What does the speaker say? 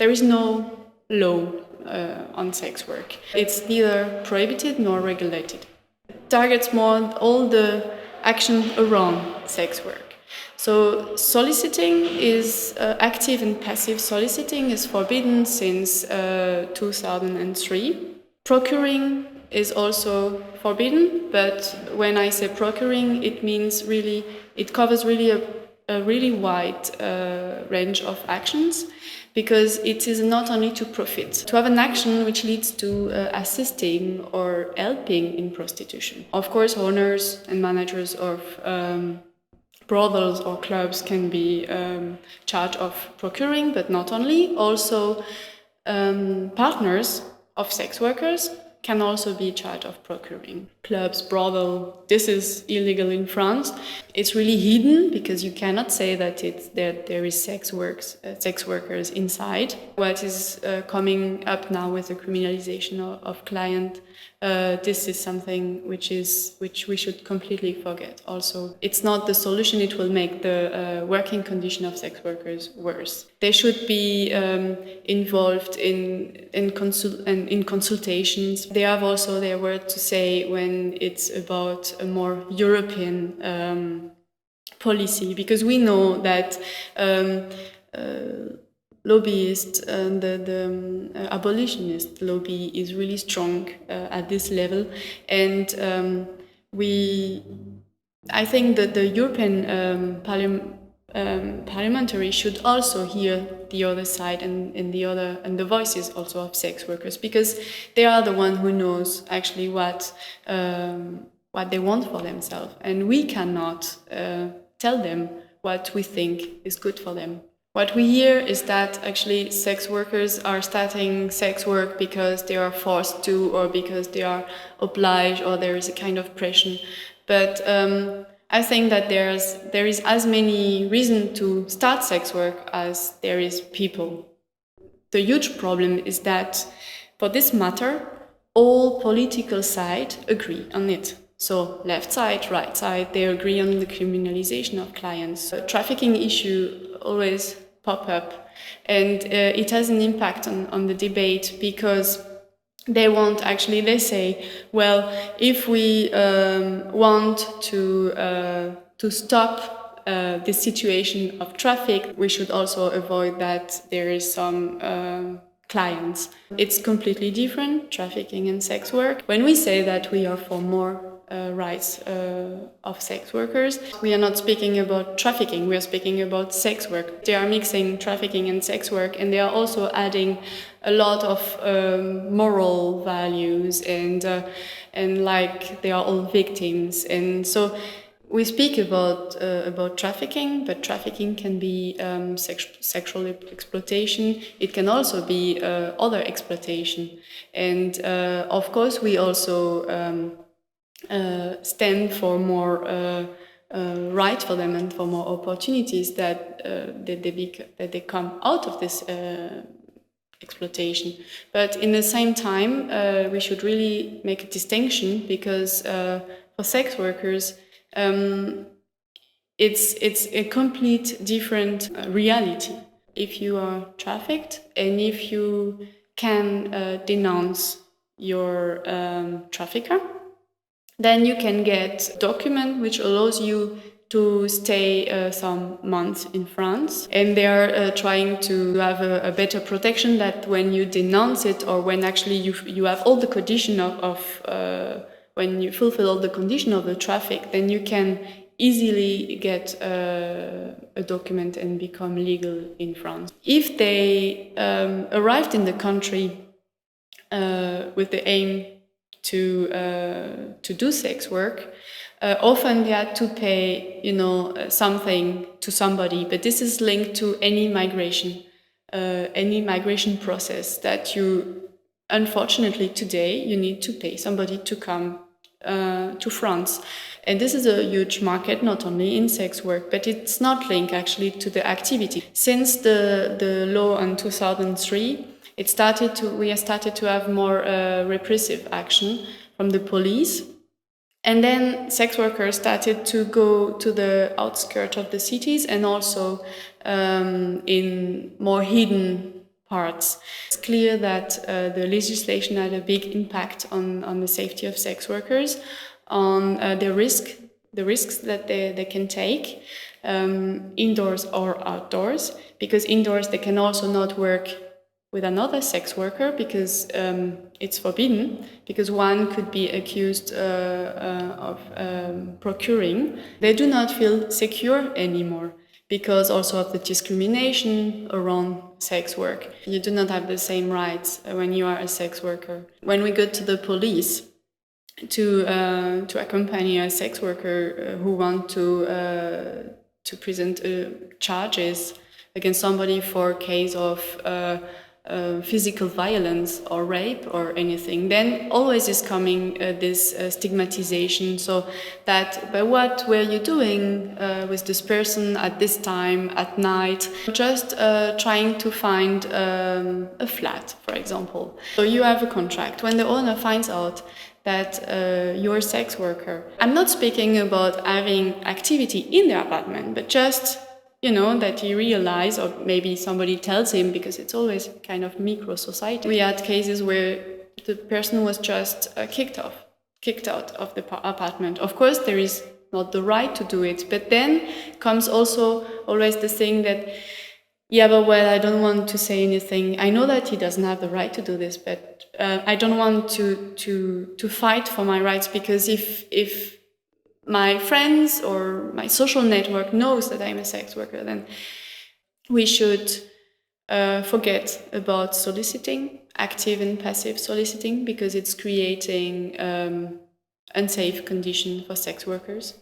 there is no law on sex work. It's neither prohibited nor regulated. It targets more all the action around sex work. So soliciting is active and passive soliciting is forbidden since 2003. Procuring is also forbidden, but when I say procuring, it means really, it covers really a really wide range of actions, because it is not only to profit, to have an action which leads to assisting or helping in prostitution. Of course, owners and managers of brothels or clubs can be charged of procuring, but not only. Also, partners of sex workers can also be charged of procuring. Clubs, brothel, this is illegal in France. It's really hidden because you cannot say that there is sex workers inside. What is coming up now with the criminalization of client, this is something which we should completely forget. Also, it's not the solution. It will make the working condition of sex workers worse. They should be involved in consultations. They have also their word to say when it's about a more European policy, because we know that lobbyists and the abolitionist lobby is really strong at this level, and I think that the European parliamentary should also hear the other side and the voices also of sex workers, because they are the one who knows actually what they want for themselves, and we cannot tell them what we think is good for them. What we hear is that actually sex workers are starting sex work because they are forced to, or because they are obliged, or there is a kind of pressure. But I think that there is as many reasons to start sex work as there is people. The huge problem is that for this matter, all political sides agree on it. So left side, right side, they agree on the criminalization of clients. The trafficking issue always pop up, and it has an impact on the debate, because they say, well, if we want to stop the situation of traffic, we should also avoid that there is some clients. It's completely different, trafficking and sex work. When we say that we are for more rights of sex workers, we are not speaking about trafficking, we are speaking about sex work. They are mixing trafficking and sex work, and they are also adding a lot of moral values, and like they are all victims. And so we speak about trafficking, but trafficking can be sexual exploitation. It can also be other exploitation. And of course, we also stand for more right for them and for more opportunities that they come out of this exploitation. But in the same time, we should really make a distinction, because for sex workers, it's a complete different reality. If you are trafficked and if you can denounce your trafficker, then you can get a document which allows you to stay some months in France. And they are trying to have a better protection, that when you denounce it, or when actually you have all the condition when you fulfill all the condition of the traffic, then you can easily get a document and become legal in France. If they arrived in the country with the aim to do sex work, often they had to pay, something to somebody. But this is linked to any migration process, that you, unfortunately, today you need to pay somebody to come to France. And this is a huge market, not only in sex work, but it's not linked actually to the activity. Since the law in 2003, we have started to have more repressive action from the police. And then sex workers started to go to the outskirts of the cities, and also in more hidden parts. It's clear that the legislation had a big impact on the safety of sex workers, on the risks that they can take, indoors or outdoors, because indoors they can also not work with another sex worker because it's forbidden, because one could be accused of procuring. They do not feel secure anymore because also of the discrimination around sex work. You do not have the same rights when you are a sex worker. When we go to the police to accompany a sex worker who want to present charges against somebody for a case of physical violence or rape or anything, then always is coming this stigmatization. So that, but what were you doing with this person at this time, at night? Just trying to find a flat, for example. So you have a contract. When the owner finds out that you're a sex worker, I'm not speaking about having activity in their apartment, but just that he realized, or maybe somebody tells him, because it's always kind of micro society. We had cases where the person was just kicked out of the apartment. Of course, there is not the right to do it, but then comes also always the thing that, yeah, but well, I don't want to say anything. I know that he doesn't have the right to do this, but I don't want to fight for my rights, because if my friends or my social network knows that I'm a sex worker, then we should forget about soliciting, active and passive soliciting, because it's creating unsafe conditions for sex workers.